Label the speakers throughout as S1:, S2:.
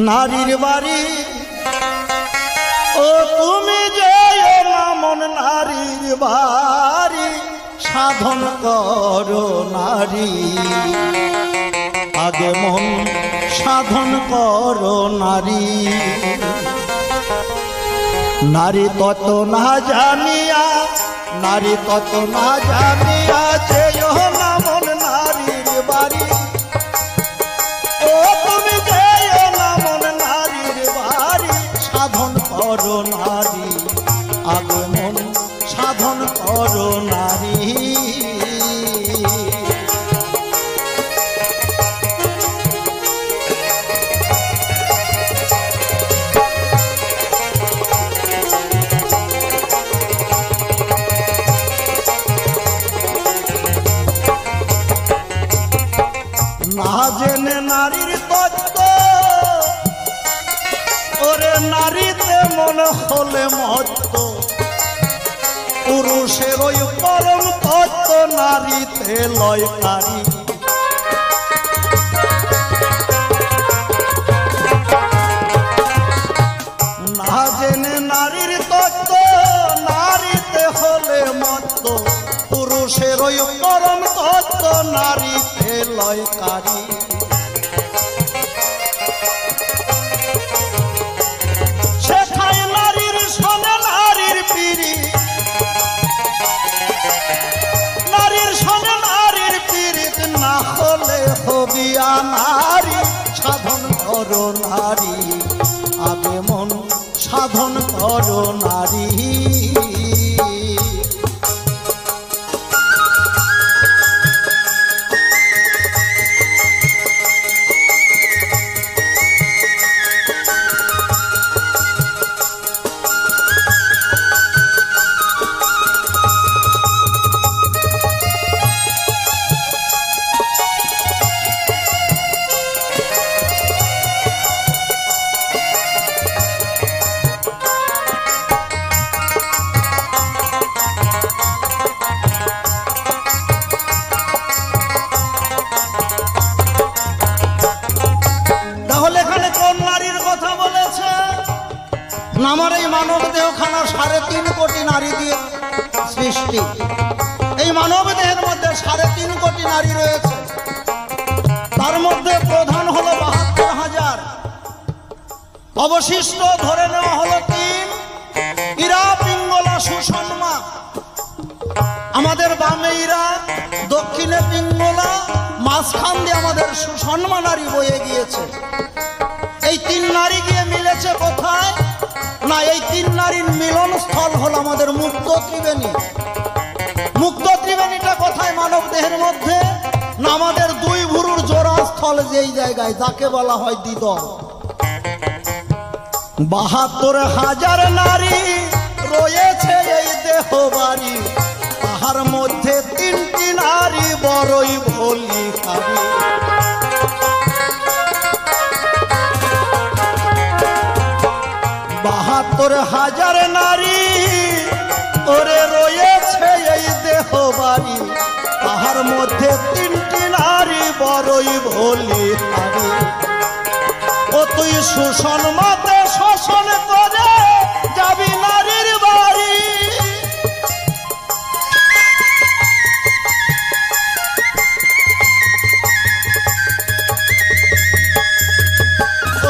S1: নারীর বাড়ি ও তুমি যেও না মন নারীর বাড়ি সাধন করো নারী আগে মন সাধন করো নারী নারী তত না জানিয়া নারী তত না জানিয়া যেও না মন নারীর বাড়ি ও তুমি যেও না মন নারীর বাড়ি সাধন করো নারী আগে মন সাধন করো নারী না জেনে নারীর তত্ত্ব ওরে নারীতে মনে হলে মত্ত পুরুষের ওই পরম তত্ত্ব নারীতে লয়কারী না জেনে নারীর তত্ত্ব নারীতে হলে মত্ত পুরুষের ওই পরম তত্ত্ব নারীতে লয়কারী শেখায় নারীর সনে নারীর পিড়ি নারীর সনে নারীর পিড়িত না হলে হবিয়া নারী সাধন করো নারী আগে মন সাধন করো নারী আমার এই মানব দেহখানা 3.5 কোটি নারী দিয়ে সৃষ্টি এই মানব দেহের মধ্যে 3.5 কোটি নারী রয়েছে তার মধ্যে প্রধান হলো 72,000 অবশিষ্ট ধরে নেওয়া হলো 3 ইরা পিঙ্গলা সুষমা আমাদের বামে ইরা দক্ষিণে পিঙ্গলা মাঝখান দিয়ে আমাদের সুষমা নারী বয়ে গিয়েছে এই 3 নারী গিয়ে মিলেছে কোথায় না এই 3 নারীর মিলন স্থল হলো আমাদের মুক্ত ত্রিবেণী মুক্ত ত্রিবেণীটা কোথায় মানব দেহের মধ্যে না আমাদের 2 ভুরুর জোড়া স্থল যেই জায়গায় যাকে বলা হয় দ্বিদল 72,000 নারী রয়েছে এই দেহ বাড়ি তাহার মধ্যে 3টি নারী বড়ই বলিহারী 72,000 নারী ওরে রয়েছে এই দেহ বাড়ি তাহার মধ্যে 3টি নারী বড়ই বলিহারী ও তুই সুসন্মতে শোষণ করে যাবি নারীর বাড়ি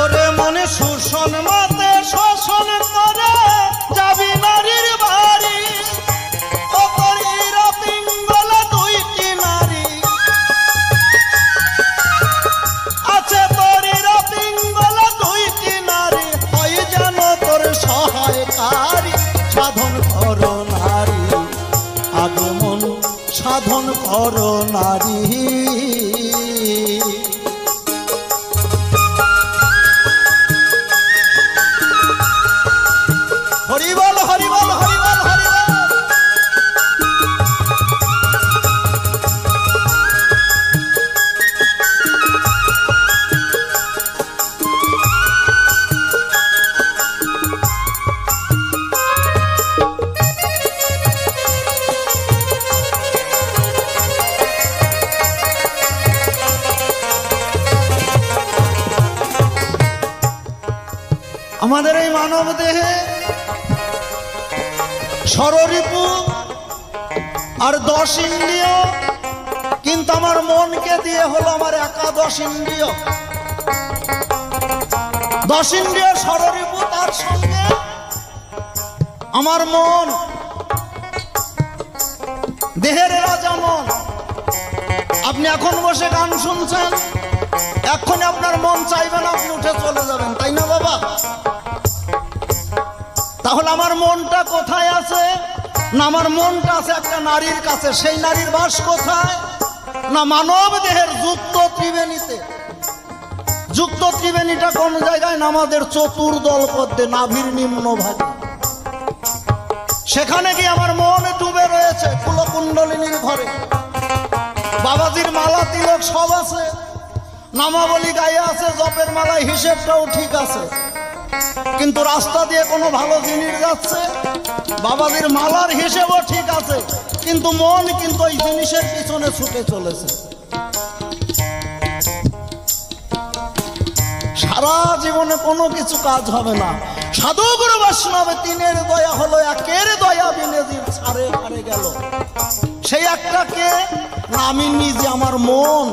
S1: ওরে মনে সুসন্মতে শোষণ করে যাবি নারীর বাড়ি ও করিরা পিঙ্গলা 2টি নারী আছে তোরিরা পিঙ্গলা 2টি নারী হয় যেন তোর সহায়কারী সাধন করো নারী আগমন সাধন করো নারী হরিবল হরিবল হরিবল হরিবল আমাদের এই মানব দেহে ষড়রিপু আর 10 ইন্দ্রিয়, কিন্তু আমার মনকে দিয়ে হলো আমার একাদশ ইন্দ্রিয়। 10 ইন্দ্রিয় ষড়রিপু, তার সঙ্গে আমার মন, দেহের রাজা মন। আপনি এখন বসে গান শুনছেন, এক্ষুনি আপনার মন চাইবে না, আপনি উঠে চলে যাবেন, তাই না বাবা? তাহলে আমার মনটা কোথায় আছে? না, আমার মনটা আছে একটা নারীর কাছে। সেই নারীর বাস কোথায়? না, মানব দেহের যুক্ত ত্রিবেণীতে। যুক্ত ত্রিবেণীটা কোন জায়গায়? না, আমাদের চতুর্দল পদ্মে, নাভির নিম্ন ভাগে। সেখানে কি আমার মন ডুবে রয়েছে, কুলকুণ্ডলিনীর ঘরে। বাবাজির মালা তিলক সব আছে, নামাবলী গায়ে আছে, জপের মালায় হিসেবটাও ঠিক আছে, কিন্তু রাস্তা দিয়ে কোনো ভালো জিনিস যাচ্ছে, বাবাজির মালার হিসেবও ঠিক আছে, কিন্তু মন কিন্তু ওই জিনিসের পিছনে ছুটে চলেছে। সারা জীবনে কোনো কিছু কাজ হবে না। সাধু গুরু বৈষ্ণব তিনের দয়া হলো, একের দয়া বিনে জীব ছাড়ে হারে গেল। সেই একটাকে না, আমি নিজে, আমার মন।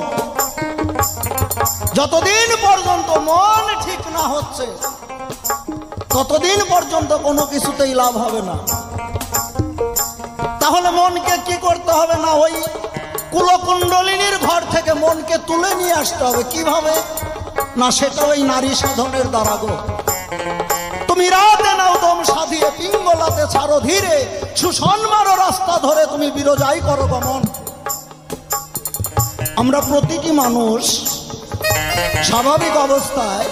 S1: যতদিন পর্যন্ত মন ঠিক না হচ্ছে, ততদিন পর্যন্ত কোনো কিছুতেই লাভ হবে না। তাহলে মনকে কি করতে হবে? না, ওই কুলকুণ্ডলিনীর ঘর থেকে মনকে তুলে নিয়ে আসতে হবে। কিভাবে? না, সেটা ওই নারী সাধনের দ্বারা গো। তুমি রাতে নাও দম সাধিয়ে, পিঙ্গলাতে ছাড়ো ধীরে, সুসন্মার রাস্তা ধরে তুমি বিরজাই করো গমন। আমরা প্রতিটি মানুষ স্বাভাবিক অবস্থায়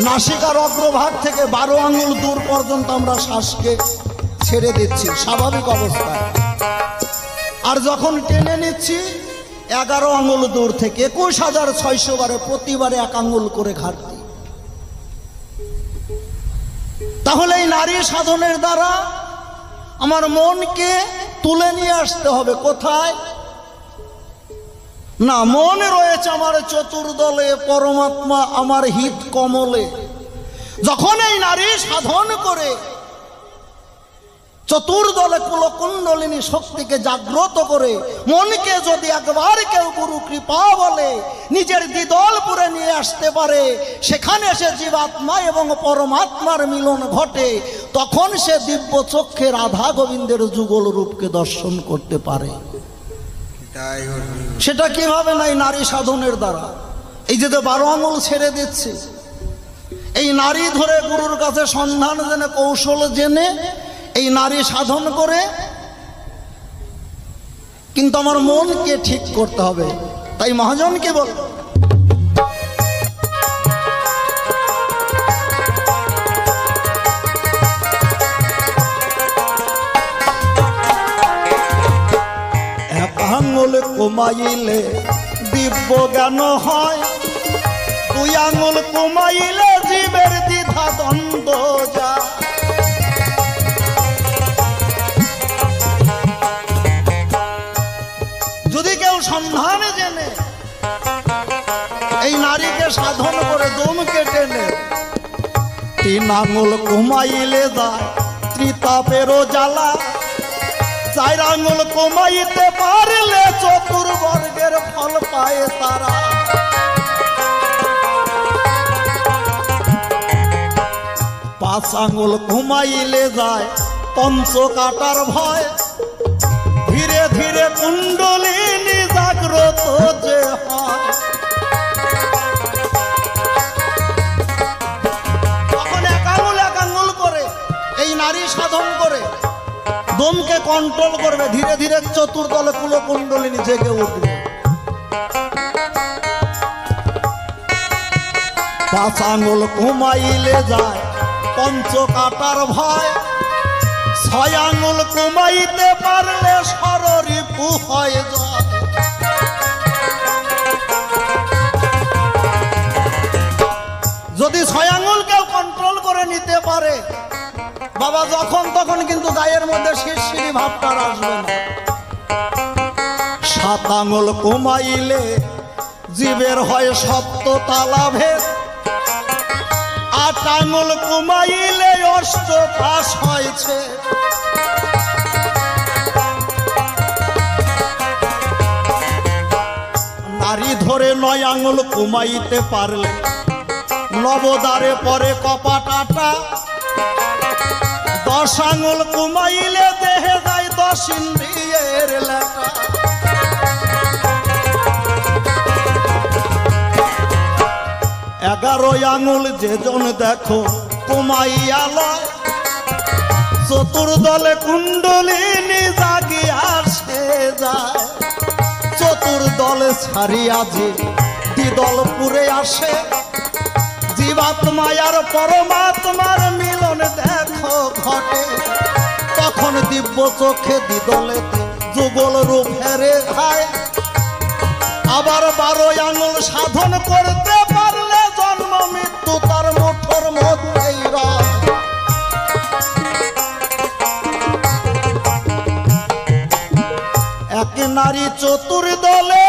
S1: নাসিকার অগ্রভাগ থেকে 12 আঙুল দূর পর্যন্ত আমরা শ্বাসকে ছেড়ে দিচ্ছি স্বাভাবিক অবস্থায়। আর যখন টেনে নিচ্ছি 11 আঙুল দূর থেকে 21,600 বারে, প্রতিবারে 1 আঙুল করে ঘাটতি। তাহলে এই নারী সাধনের দ্বারা আমার মনকে তুলে নিয়ে আসতে হবে। কোথায়? না, মন রয়েছে আমার চতুর্দলে, পরমাত্মা আমার হিত কমলে। যখন এই নারী সাধন করে চতুর্দলে কুলকুণ্ডলিনী শক্তিকে জাগ্রত করে, মনকে যদি একবার কেউ গুরু কৃপা বলে নিজের দ্বিদলপুরে নিয়ে আসতে পারে, সেখানে সে জীবাত্মা এবং পরমাত্মার মিলন ঘটে, তখন সে দিব্য চক্ষে রাধা গোবিন্দের যুগল রূপকে দর্শন করতে পারে। সেটা কিভাবে? না, এই নারী সাধনের দ্বারা। এই যে 12 আঙুল ছেড়ে দিচ্ছে, এই নারী ধরে গুরুর কাছে সন্ধান জেনে, কৌশল জেনে এই নারী সাধন করে, কিন্তু আমার মনকে ঠিক করতে হবে। তাই মহাজনকে বল, এক আঙুল কমাইলে দিব্য জ্ঞান হয়, 2 আঙুল কমাইলে জীবের দ্বিধা দ্বন্দ্ব যায়। যদি কেউ সন্ধানে জেনে এই নারীকে সাধন করে দমকে টেনে 3 আঙুল কমাইলে যায় ত্রিতাপেরও জ্বালা, 4 আঙুল কমাইতে পারলে চতুর্বর্গের ফল পায় তারা। 5 আঙুল কমাইলে যায় পঞ্চ কাটার ভয়, ধীরে ধীরে কুণ্ডলিনী জাগ্রত যে হয়। তখন 1 আঙুল করে এই নারী সাধন করে দমকে কন্ট্রোল করবে, ধীরে ধীরে চতুর্দলে কুলকুণ্ডলিনী জেগে উঠবে। 5 আঙুল কমাইলে যায় পঞ্চ কাটার ভয়, 6 আঙুল কমাইতে পারলে ষড়রিপু হয় জয়। যদি 6 আঙুল কেউ কন্ট্রোল করে নিতে পারে বাবা, যখন তখন কিন্তু গায়ের মধ্যে শিরশিরি ভাবটা আসবে না। 7 আঙুল কমাইলে জীবের হয় সপ্ত তালাভেদ, 8 আঙুল কমাইলে অষ্টপাশ হয়েছে। নারী ধরে 9 আঙুল কমাইতে পারলে নবদ্বারে পরে কপাটাটা। 10 আঙুল কমাইলে দেহে যায় 10 ইন্দ্রিয়ের লেটা। 11 আঙুল যেজন দেখো কমাইয়া লয়, চতুর্দলে কুণ্ডলিনী জাগিয়া সে যায়। চতুর্দলে ছাড়িয়া যে দ্বিদল পুরে আসে, জীবাত্মায় আর পরমাত্মার মিলন দেখো ঘটে। তখন দিব্য চোখে দ্বিদলেতে যুগল রূপ হেরে যায়। আবার 12 আঙুল সাধন করতে পারলে জন্ম মৃত্যু তার মুঠোর মধ্যেই রয়। এক নারী চতুর্দলে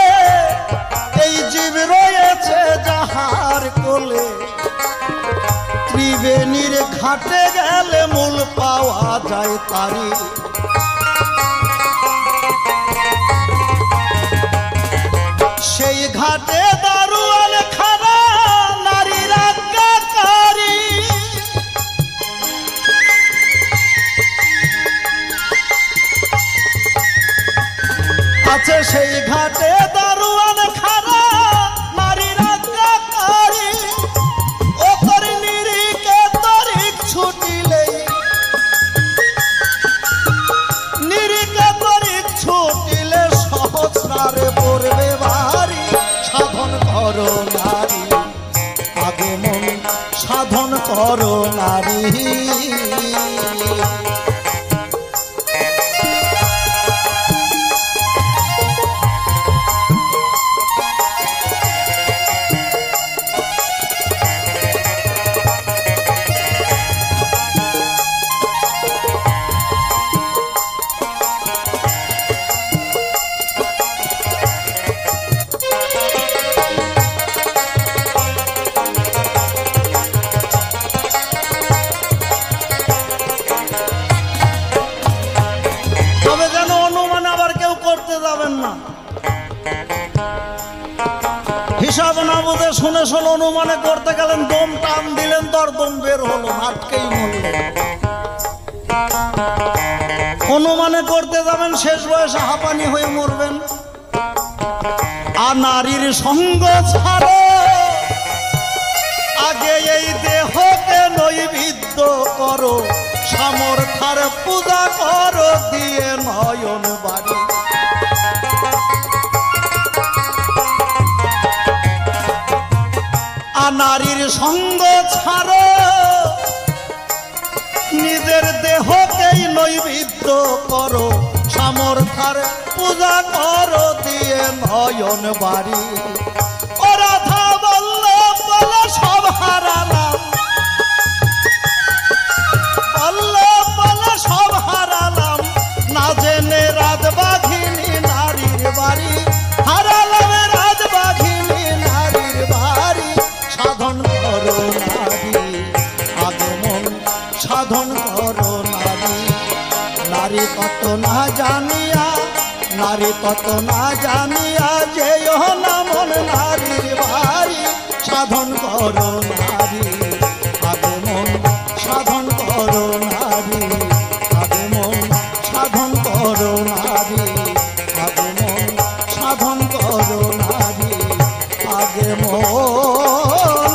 S1: এই জীব রয়েছে যাহার কোলে। ত্রিবেণীর ঘাটে গেলে মূল পাওয়া যায় তারি। সেই ঘাটে দারুয়ান খানা নারীর আজ্ঞাকারী। আছে সেই ঘাটে দারুয়ান খানা নারীর আজ্ঞাকারী। ও তোর নিরিকে তরিক ছুটিলে, নিরিকে তরিক ছুটিলে সহস্রারে পড়বে ভারী। সাধন করো নারী আগে মন, সাধন করো নারী। হিসাব না বুঝে শুনে শুনে অনুমানে করতে গেলেন, দম টান দিলেন, দম বের হলো, আটকেই মরলেন। অনুমানে করতে যাবেন, শেষ বয়সে হাঁপানি হয়ে মরবেন। আর নারীর সঙ্গ ছাড়ো, আগে এই দেহকে নৈবেদ্য করো, সামর্থার পূজা করো দিয়ে নয়ন বাড়ি। নারীর সঙ্গ ছাড়ো, নিজের দেহকেই নৈবেদ্য করো, সামর্থার পূজা করো দিয়ে নয়ন বাড়ি। ও রাধা বল্লভ বলে সব হারালাম, বল্লভ বলে সব হারালাম, না জেনে রাজবাঘিনী নারীর বাড়ি। হারালাম রাজবাঘিনী নারীর বাড়ি। সাধন করো নারী আগে মন, সাধন করো নারী। নারী কত না জানিয়া, নারী কত না জানিয়া যেও না মন নারীর বাড়ি। সাধন করো নারী আগে মন, সাধন করো নারী আগে মন, সাধন করো নারী আগে মন, সাধন করো নারী আগে মন,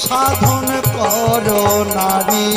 S1: সাধন করো নারী।